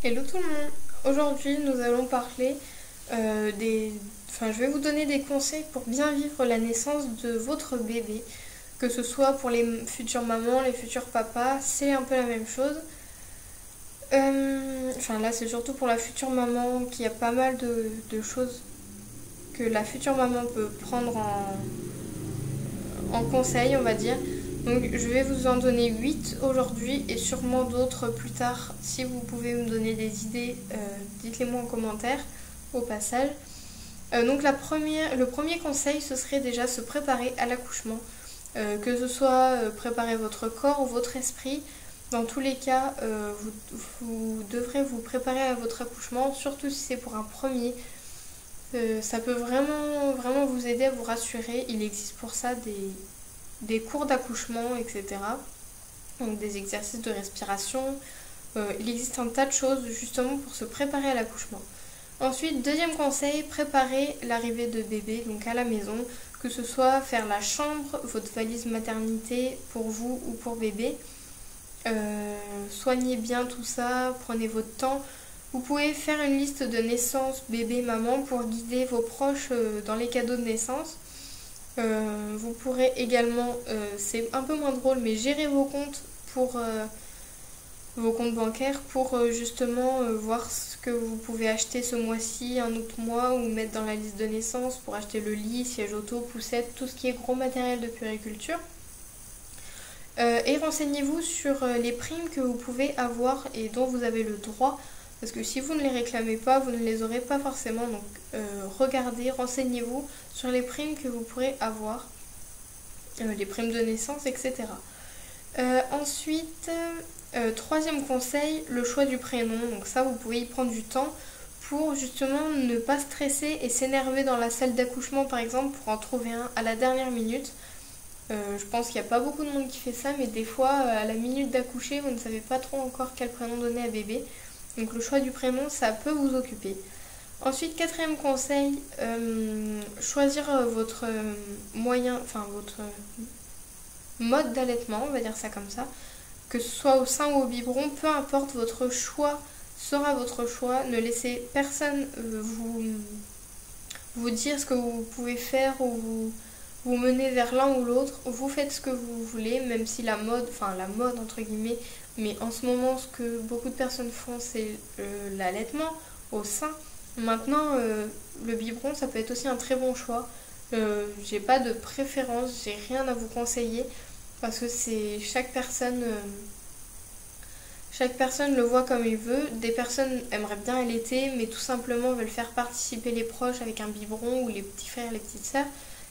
Hello tout le monde. Aujourd'hui, nous allons parler je vais vous donner des conseils pour bien vivre la naissance de votre bébé. Que ce soit pour les futures mamans, les futurs papas, c'est un peu la même chose. Là, c'est surtout pour la future maman qu'il y a pas mal de choses que la future maman peut prendre en conseil, on va dire. Donc, je vais vous en donner 8 aujourd'hui et sûrement d'autres plus tard. Si vous pouvez me donner des idées, dites-les moi en commentaire au passage. Le premier conseil, ce serait déjà se préparer à l'accouchement. Que ce soit préparer votre corps ou votre esprit. Dans tous les cas, vous devrez vous préparer à votre accouchement, surtout si c'est pour un premier. Ça peut vraiment vous aider à vous rassurer. Il existe pour ça des cours d'accouchement, etc. Donc des exercices de respiration. Il existe un tas de choses justement pour se préparer à l'accouchement. Ensuite, deuxième conseil, préparer l'arrivée de bébé donc à la maison, que ce soit faire la chambre, votre valise maternité pour vous ou pour bébé. Soignez bien tout ça, prenez votre temps. Vous pouvez faire une liste de naissance bébé maman pour guider vos proches dans les cadeaux de naissance. Vous pourrez également, c'est un peu moins drôle, mais gérer vos comptes pour vos comptes bancaires pour justement voir ce que vous pouvez acheter ce mois-ci, un autre mois, ou mettre dans la liste de naissance pour acheter le lit, siège auto, poussette, tout ce qui est gros matériel de puériculture. Et renseignez-vous sur les primes que vous pouvez avoir et dont vous avez le droit. Parce que si vous ne les réclamez pas, vous ne les aurez pas forcément. Donc regardez, renseignez-vous sur les primes que vous pourrez avoir, les primes de naissance, etc. Ensuite, troisième conseil, le choix du prénom. Donc ça, vous pouvez y prendre du temps pour justement ne pas stresser et s'énerver dans la salle d'accouchement, par exemple, pour en trouver un à la dernière minute. Je pense qu'il n'y a pas beaucoup de monde qui fait ça, mais des fois, à la minute d'accoucher, vous ne savez pas trop encore quel prénom donner à bébé. Donc le choix du prénom, ça peut vous occuper. Ensuite, quatrième conseil, choisir votre votre mode d'allaitement, on va dire ça comme ça. Que ce soit au sein ou au biberon, peu importe, votre choix sera votre choix. Ne laissez personne vous dire ce que vous pouvez faire ou vous mener vers l'un ou l'autre. Vous faites ce que vous voulez, même si la mode entre guillemets, mais en ce moment ce que beaucoup de personnes font c'est l'allaitement au sein. Maintenant le biberon ça peut être aussi un très bon choix. J'ai pas de préférence, j'ai rien à vous conseiller parce que c'est chaque personne le voit comme il veut. Des personnes aimeraient bien allaiter mais tout simplement veulent faire participer les proches avec un biberon ou les petits frères, les petites sœurs.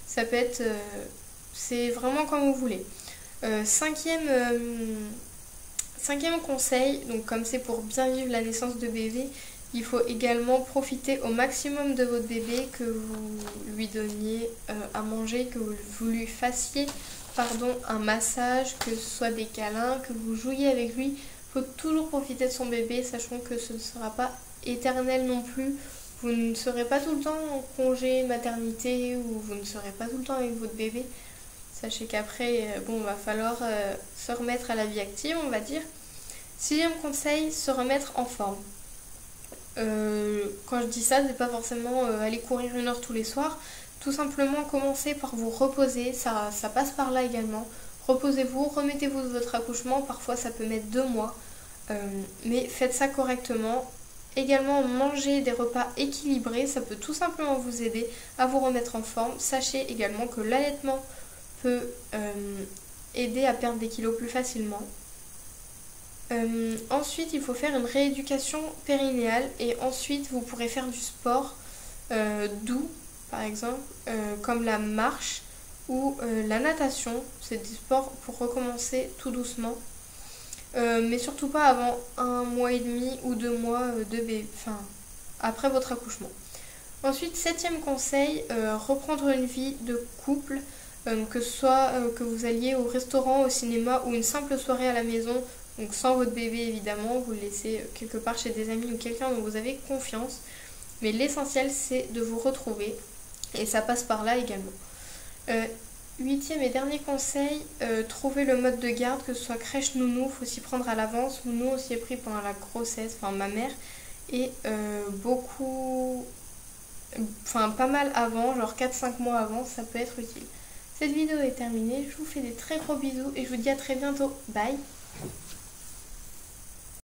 Ça peut être... c'est vraiment comme vous voulez. Cinquième conseil, donc comme c'est pour bien vivre la naissance de bébé, il faut également profiter au maximum de votre bébé, que vous lui donniez à manger, que vous lui fassiez un massage, que ce soit des câlins, que vous jouiez avec lui. Il faut toujours profiter de son bébé, sachant que ce ne sera pas éternel non plus. Vous ne serez pas tout le temps en congé maternité ou vous ne serez pas tout le temps avec votre bébé. Sachez qu'après, va falloir se remettre à la vie active, on va dire. Sixième conseil, se remettre en forme. Quand je dis ça, c'est pas forcément aller courir 1 heure tous les soirs. Tout simplement commencer par vous reposer, ça passe par là également. Reposez-vous, remettez-vous de votre accouchement, parfois ça peut mettre 2 mois. Mais faites ça correctement. Également, manger des repas équilibrés, ça peut tout simplement vous aider à vous remettre en forme. Sachez également que l'allaitement peut aider à perdre des kilos plus facilement. Ensuite, il faut faire une rééducation périnéale et ensuite vous pourrez faire du sport doux, par exemple, comme la marche ou la natation. C'est des sports pour recommencer tout doucement. Mais surtout pas avant 1 mois et demi ou 2 mois de bébé, après votre accouchement. Ensuite, septième conseil, reprendre une vie de couple, que ce soit que vous alliez au restaurant, au cinéma ou une simple soirée à la maison, donc sans votre bébé évidemment, vous le laissez quelque part chez des amis ou quelqu'un dont vous avez confiance. Mais l'essentiel c'est de vous retrouver et ça passe par là également. Huitième et dernier conseil, trouver le mode de garde, que ce soit crèche nounou, faut s'y prendre à l'avance. Nous on s'y est pris pendant la grossesse, enfin ma mère, et pas mal avant, genre 4-5 mois avant, ça peut être utile. Cette vidéo est terminée, je vous fais des très gros bisous et je vous dis à très bientôt. Bye!